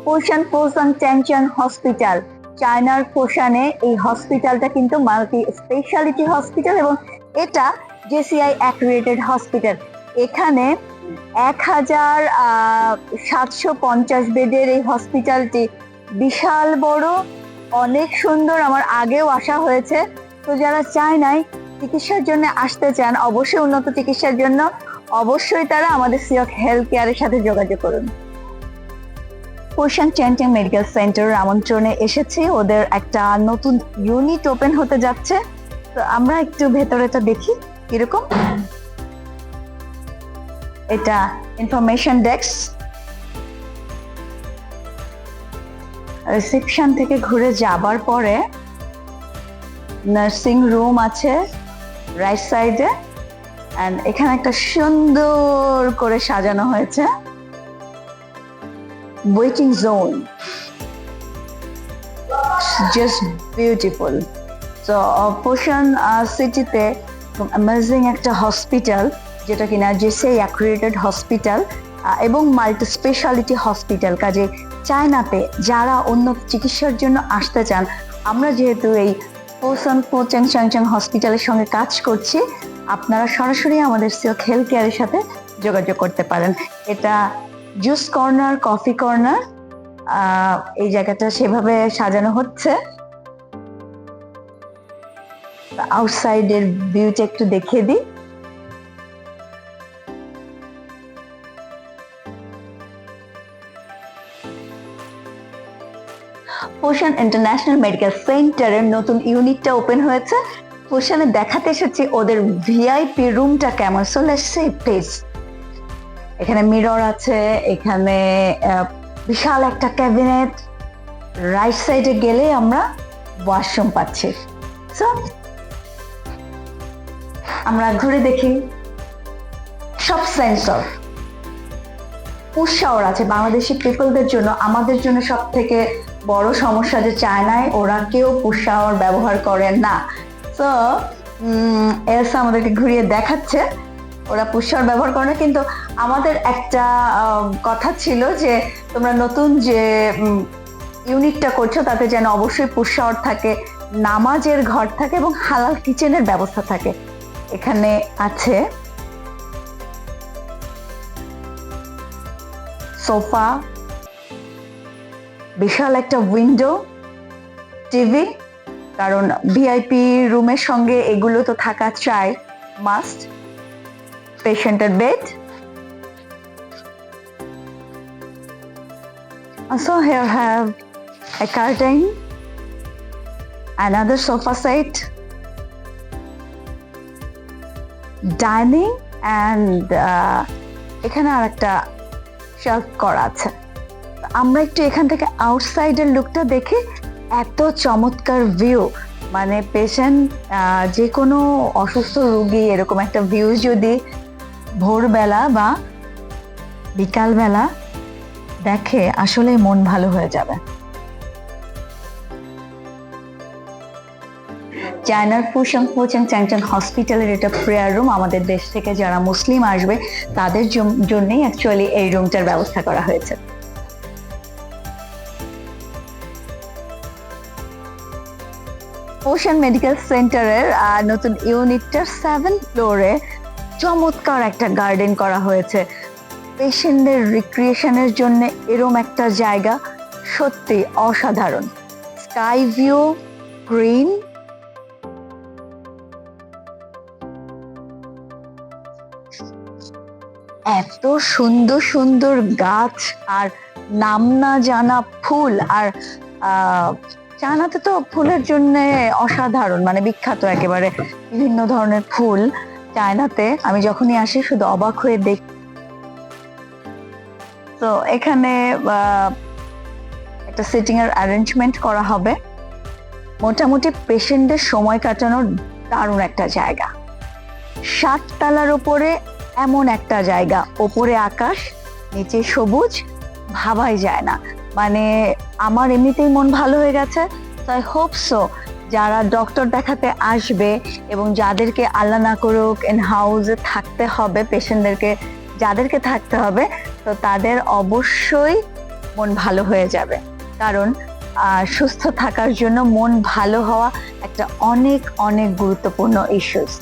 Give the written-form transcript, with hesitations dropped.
পোশান ফোসাং চ্যাংচাং hospital, চায়নার পোশানে এই হসপিটালটা কিন্তু মাল্টি স্পেশালিটি হসপিটাল এবং এটা জেসিআই অ্যাক্রিডিটেড হসপিটাল। এখানে 1750 বেডের এই হসপিটালটি বিশাল বড়, অনেক সুন্দর। আমার আগেও আসা হয়েছে। তো যারা চায়নায় চিকিৎসার জন্য আসতে চান, অবশ্যই উন্নত চিকিৎসার জন্য অবশ্যই তারা আমাদের সিয়ক হেলথ কেয়ারের সাথে যোগাযোগ করুন। পোশান চ্যাংচাং মেডিকেল সেন্টারের আমন্ত্রণে এসেছি, ওদের একটা নতুন ইউনিট ওপেন হতে যাচ্ছে। তো আমরা একটু ভেতরেটা দেখি কিরকম। এটা ইনফরমেশন ডেস্ক, রিসেপশন থেকে ঘুরে যাবার পরে নার্সিং রুম আছে রাইট সাইডে, এন্ড এখানে একটা সুন্দর করে সাজানো হয়েছে ওয়েটিং জোন, জাস্ট বিউটিফুল। তো পোশান সিটিতে অ্যামেজিং একটা হসপিটাল, যেটা কিনা জেসিআই অ্যাক্রিডিটেড হসপিটাল এবং মাল্টি স্পেশালিটি হসপিটাল। কাজে চায়নাতে যারা উন্নত চিকিৎসার জন্য আসতে চান, আমরা যেহেতু এই পোশান ফোচাং চ্যাংচাং হসপিটালের সঙ্গে কাজ করছি, আপনারা সরাসরি আমাদের সিয়ক হেলথ কেয়ারের সাথে যোগাযোগ করতে পারেন। এটা জুস কর্নার, কফি কর্নার, এই জায়গাটা সেভাবে সাজানো হচ্ছে। আউটসাইডের ভিউটা একটু দেখিয়ে দিই। পোশান ইন্টারন্যাশনাল মেডিকেল সেন্টারের নতুন ইউনিটটা ওপেন হয়েছে। পোশানে দেখাতে এসেছি ওদের ভিআইপি রুমটা কেমন। So let's see please. এখানে মিরর আছে, এখানে বিশাল একটা ক্যাবিনেট, রাইট সাইডে গেলে আমরা ওয়াশরুম পাচ্ছি। সো আমরা ঘুরে দেখি। সব সেন্সর, পুশ শাওয়ার আছে বাংলাদেশি পিপলদের জন্য। আমাদের জন্য সব থেকে বড় সমস্যা যে চায়নায় ওরা কেউ পুশ শাওয়ার ব্যবহার করে না। তো এলসা আমাদেরকে ঘুরিয়ে দেখাচ্ছে ওরা পুশ শাওয়ার ব্যবহার করে না, কিন্তু আমাদের একটা কথা ছিল যে তোমরা নতুন যে ইউনিটটা করছো তাতে যেন অবশ্যই পুশ শাওয়ার থাকে, নামাজের ঘর থাকে এবং হালাল কিচেনের ব্যবস্থা থাকে। এখানে আছে সোফা, বিশাল একটা উইন্ডো, টিভি, কারণ ভিআইপি রুমের সঙ্গে এগুলো তো থাকা চাই, মাস্ট। পেশেন্টের bed. Also here have a curtain, another sofa set, dining, and এখানে আর একটা শেলফ করা আছে। আমরা একটু এখান থেকে আউটসাইডের লুকটা দেখি। এত চমৎকার ভিউ, মানে পেশেন্ট যে কোনো অসুস্থ রোগী এরকম একটা ভিউ যদি ভোরবেলা বা বিকালবেলা দেখে, আসলে মন ভালো হয়ে যাবে। চায়নার ফুশাং ফোচাং চ্যাংচাং হসপিটালের এটা প্রেয়ার রুম। আমাদের দেশ থেকে যারা মুসলিম আসবে তাদের জন্যই অ্যাকচুয়ালি এই রুমটার ব্যবস্থা করা হয়েছে। পোশান মেডিকেল সেন্টারের নতুন ইউনিটটার 7th ফ্লোরে চমৎকার একটা গার্ডেন করা হয়েছে। পেশেন্টদের রিক্রিয়েশনের জন্য এরম একটা জায়গা সত্যি অসাধারণ। স্কাই ভিউ, গ্রিন, এত সুন্দর সুন্দর গাছ আর নাম না জানা ফুল। আর চায়নাতে তো ফুলের জন্য অসাধারণ, মানে বিখ্যাত একেবারে। বিভিন্ন ধরনের ফুল চায়নাতে আমি যখনই আসি শুধু অবাক হয়ে দেখি। তো এখানে একটা সিটিং এর অ্যারেঞ্জমেন্ট করা হবে। মোটামুটি পেশেন্টদের সময় কাটানোর দারুণ একটা জায়গা। 7 তলার উপরে এমন একটা জায়গা, ওপরে আকাশ, নিচে সবুজ, ভাবাই যায় না। মানে আমার এমনিতেই মন ভালো হয়ে গেছে। তো আই হোপ সো যারা ডক্টর দেখাতে আসবে এবং যাদেরকে আল্লাহ না করুক ইন হাউসে থাকতে হবে, পেশেন্টদেরকে যাদেরকে থাকতে হবে, তো তাদের অবশ্যই মন ভালো হয়ে যাবে। কারণ সুস্থ থাকার জন্য মন ভালো হওয়া একটা অনেক অনেক গুরুত্বপূর্ণ ইস্যুস।